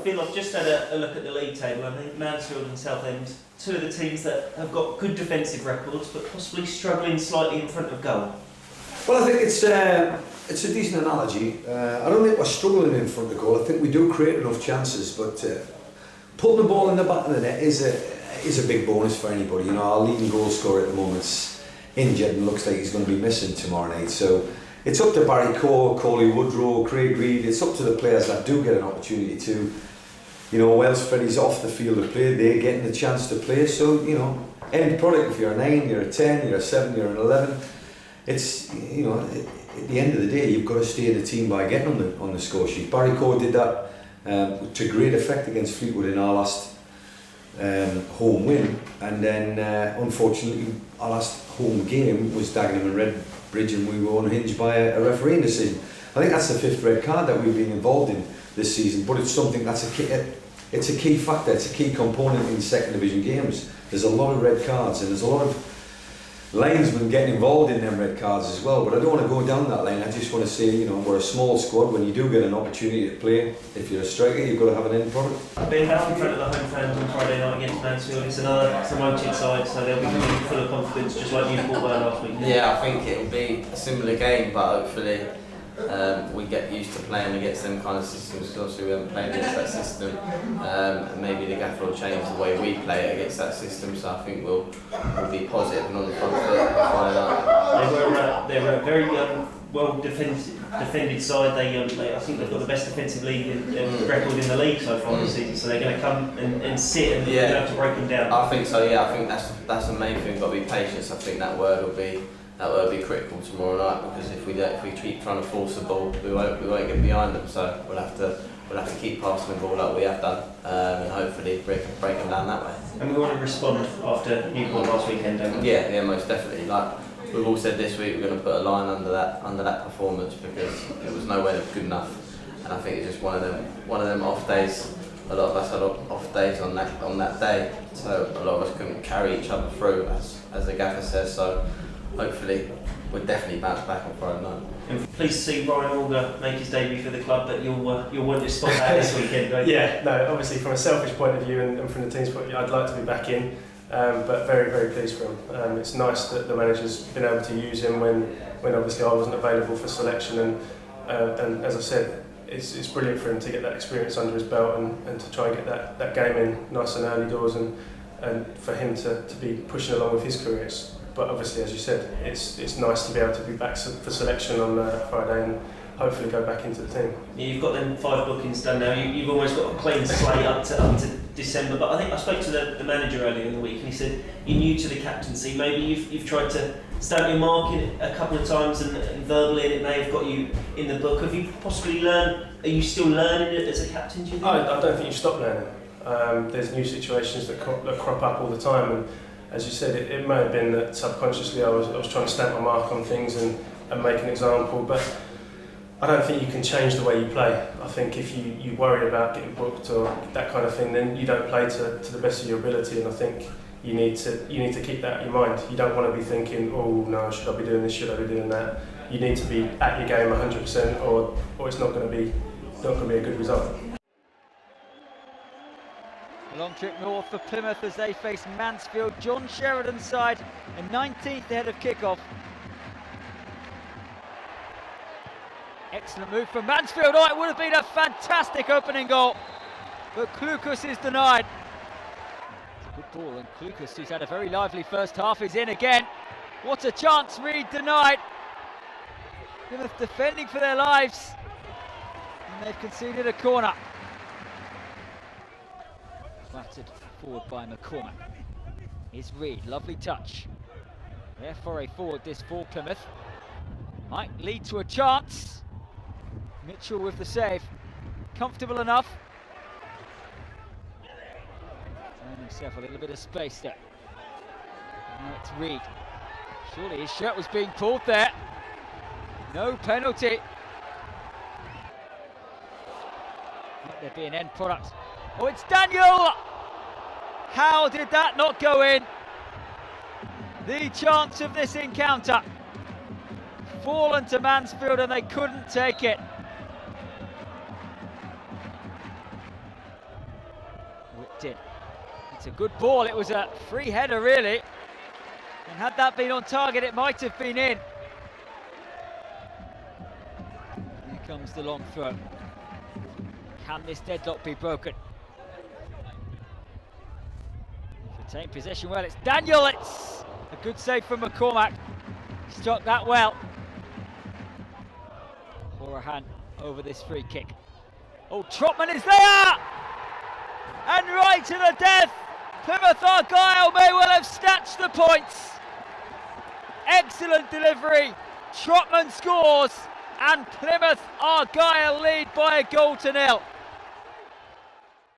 feel I've just had a look at the league table. I think Mansfield and Southend, two of the teams that have got good defensive records, but possibly struggling slightly in front of goal. Well, I think it's a decent analogy. I don't think we're struggling in front of goal. I think we do create enough chances, but putting the ball in the back of the net is a big bonus for anybody. You know, our leading goal scorer at the moment's injured and looks like he's going to be missing tomorrow night. So it's up to Barry Coe, Coley Woodrow, Craig Reid. It's up to the players that do get an opportunity to. You know, Wells Freddie's off the field to play. They're getting the chance to play. So, you know, end product, if you're a 9, you're a 10, you're a 7, you're an 11. It's, you know, at the end of the day, you've got to stay in the team by getting on the score sheet. Barry Coe did that to great effect against Fleetwood in our last home win, and then unfortunately our last home game was Dagenham and Redbridge, and we were unhinged by a refereeing decision. I think that's the 5th red card that we've been involved in this season, but it's something that's it's a key factor, it's a key component in second division games. There's a lot of red cards and there's a lot of linesmen getting involved in them red cards as well, but I don't want to go down that line. I just want to say, you know, we're a small squad. When you do get an opportunity to play, if you're a striker, you've got to have an end product. I've been back in front of the home fans on Friday night against Mansfield. It's another promoted side, so they'll be full of confidence, just like Newport were last week. Yeah, I think it'll be a similar game, but hopefully we get used to playing against them kind of systems, because obviously we haven't played against that system, and maybe the gaffer will change the way we play against that system, so I think we'll be positive and on the front foot and find out. They were a very well defended side. I think they've got the best defensive league record in the league so far this season, so they're going to come and sit and you're going to have to break them down. I think so, yeah. I think that's the main thing. We've got to be patient. I think that word will be critical tomorrow night, because if we keep trying to force the ball, we won't get behind them. So we'll have to keep passing the ball like we have done, and hopefully break them down that way. And we want to respond after Newport last weekend, don't we? Yeah, most definitely. Like we've all said this week, we're going to put a line under that performance, because it was nowhere good enough, and I think it's just one of them off days. A lot of us had off days on that day, so a lot of us couldn't carry each other through, as the gaffer says. So hopefully we'll definitely bounce back on Friday night. And pleased to see Ryan Auger make his debut for the club, but you'll want your spot out this weekend, don't you? Yeah, no, obviously from a selfish point of view and from the team's point of view, I'd like to be back in, but very, very pleased for him. It's nice that the manager's been able to use him when obviously I wasn't available for selection, and as I said, it's brilliant for him to get that experience under his belt and to try and get that game in nice and early doors, and for him to be pushing along with his career. But obviously, as you said, it's nice to be able to be back for selection on Friday and hopefully go back into the team. Yeah, you've got them 5 bookings done now. You've almost got a clean slate up to December. But I think I spoke to the manager earlier in the week, and he said you're new to the captaincy. Maybe you've tried to stamp your mark in it a couple of times, and verbally, and it may have got you in the book. Have you possibly learned? Are you still learning it as a captain? Do you think? I don't think you stop learning. There's new situations that crop up all the time, and as you said, it may have been that subconsciously I was trying to stamp my mark on things and make an example, but I don't think you can change the way you play. I think if you worry about getting booked or that kind of thing, then you don't play to the best of your ability, and I think you need to keep that in your mind. You don't want to be thinking, oh no, should I be doing this, should I be doing that? You need to be at your game 100%, or it's not going to be a good result. A long trip north for Plymouth as they face Mansfield. John Sheridan's side in 19th ahead of kick-off. Excellent move from Mansfield. Oh, it would have been a fantastic opening goal, but Klukas is denied. It's a good ball, and Klukas, who's had a very lively first half, is in again. What a chance, Reid denied. Plymouth defending for their lives, and they've conceded a corner. Batted forward by McCormack. Here's Reid, lovely touch. There for a forward this for Plymouth. Might lead to a chance. Mitchell with the save. Comfortable enough. Found himself a little bit of space there. Now it's Reid. Surely his shirt was being pulled there. No penalty. Might there be an end product? Oh, it's Daniel! How did that not go in? The chance of this encounter. Fallen to Mansfield and they couldn't take it. It's a good ball. It was a free header, really. And had that been on target, it might have been in. Here comes the long throw. Can this deadlock be broken? Retain possession well. It's Daniel. It's a good save from McCormack. Struck that well. Horahan over this free kick. Oh, Trotman is there! And right to the death. Plymouth Argyle may well have snatched the points. Excellent delivery. Trotman scores, and Plymouth Argyle lead by a goal to nil.